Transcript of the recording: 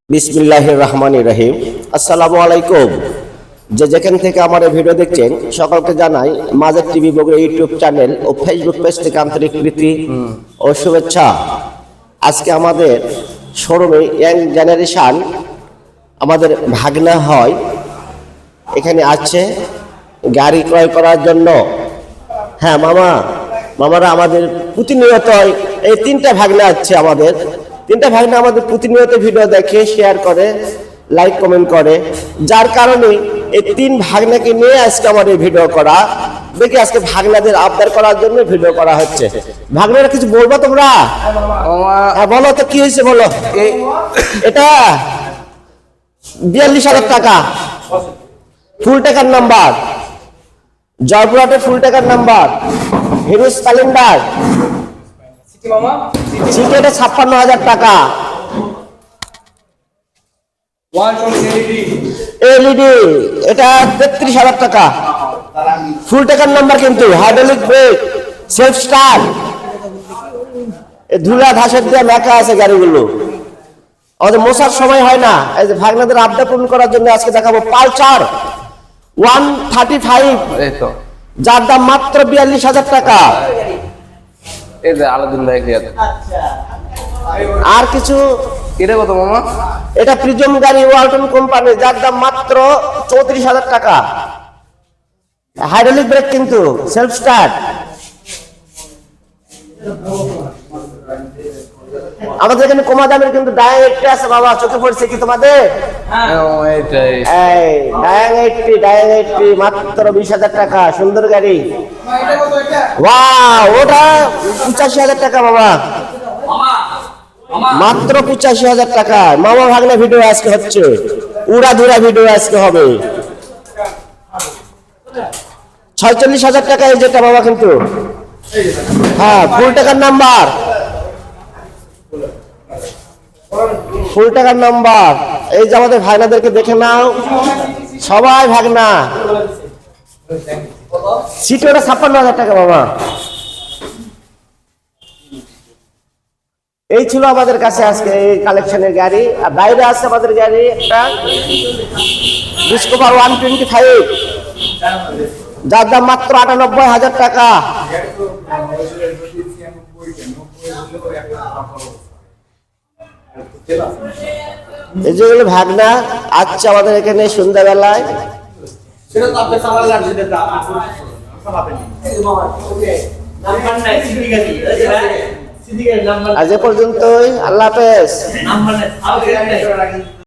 বিসমিল্লাহির রহমানির রহিম। আসসালামু আলাইকুম। যেখান থেকে আমার এই ভিডিও দেখছেন সকলকে জানাই মাঝের টিভি বগুড়া ইউটিউব চ্যানেল ও ফেসবুক পেজ থেকে আন্তরিক প্রীতি ও শুভেচ্ছা। আজকে আমাদের শোরুমে ইয়াং জেনারেশন আমাদের ভাগনা হয় এখানে আছে গাড়ি ক্রয় করার জন্য। হ্যাঁ মামারা আমাদের প্রতিনিয়ত এই তিনটা ভাগনা আছে আমাদের তিনটা ভাগনা আমাদের প্রতিনিয়ত ভিডিও দেখে শেয়ার করে লাইক কমেন্ট করে, যার কারণে এই তিন ভাগনাকে নিয়ে আজকে আমার এই ভিডিও করা। দেখি আজকে ভাগনাদের আবদার করার জন্য ভিডিও করা হচ্ছে। ভাগনারা কিছু বলবো তোমরা? হ্যাঁ বলো তো, কি হয়েছে বলো। এটা 42,000 টাকা ফুল টাকার নাম্বার, জয়পুরহাটের ফুল টাকার নাম্বার, হিরো স্প্লেন্ডার সিটি, এটা 56,000 টাকা। এলইডি এটা 33,000 টাকা ফুল টাকার নাম্বার, কিন্তু হাইড্রোলিক ব্রেক, সেলফ স্টার্ট, ধুলা ধাসের দিয়ে মেকা আছে গাড়িগুলো। আমাদের মোছার সময় হয় না। এই যে ভাগনাদের আবদার পূরণ করার জন্য আজকে দেখাবো পালসার 135, যার দাম মাত্র 42,000 টাকা। এই যে আলাদিন ভাই আর কিছু এটা কত মামা? এটা প্রিজম গাড়ি ওয়ালটন কোম্পানি, যার দাম মাত্র 34,000 টাকা। হাইড্রোলিক ব্রেক, কিন্তু সেলফ স্টার্ট। আমাদের এখানে কমা দামের কিন্তু ডায়াং 80 আছে বাবা, চোখে পড়ছে কি তোমাদের? এই ডায়াং 80 মাত্র 20,000 টাকা, সুন্দর গাড়ি। ওয়াও, ওটা 85,000 টাকা বাবা, মাত্র 85,000 টাকা। মামা ভাগনা ভিডিও আজকে হচ্ছে, উড়াধুরা ভিডিও আজকে হবে। 46,000 টাকা এই যেটা বাবা, কিন্তু হ্যাঁ ফুল টাকার নাম্বার, ফুল টাকার নাম্বার। এই যে আমাদের ভাগনাদেরকে দেখে নাও, সবাই ভাগনা। সিটি ওটা 56,000 টাকা বাবা। এই ছিল আমাদের কাছে আজকে এই কালেকশনের গাড়ি। আর বাইরে আছে আমাদের গাড়ি একটা ডিসকভার 125, যার দাম মাত্র 98,000 টাকা। এই যেগুলো ভাগনা আচ্ছা আমাদের এখানে সন্ধ্যাবেলায়। আজ এ পর্যন্তই, আল্লাহ হাফেজ।